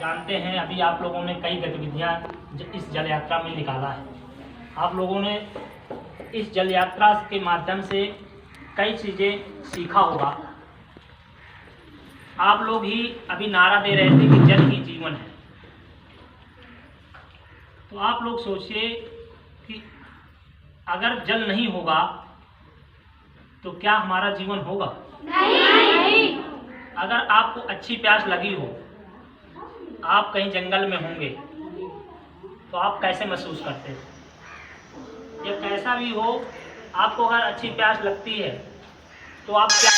जानते हैं अभी आप लोगों ने कई गतिविधियां इस जल यात्रा में निकाला है। आप लोगों ने इस जल यात्रा के माध्यम से कई चीज़ें सीखा होगा। आप लोग ही अभी नारा दे रहे थे कि जल ही जीवन है। तो आप लोग सोचिए कि अगर जल नहीं होगा तो क्या हमारा जीवन होगा? नहीं। अगर आपको अच्छी प्यास लगी हो, आप कहीं जंगल में होंगे तो आप कैसे महसूस करते हैं? या कैसा भी हो, आपको अगर अच्छी प्यास लगती है तो आप क्या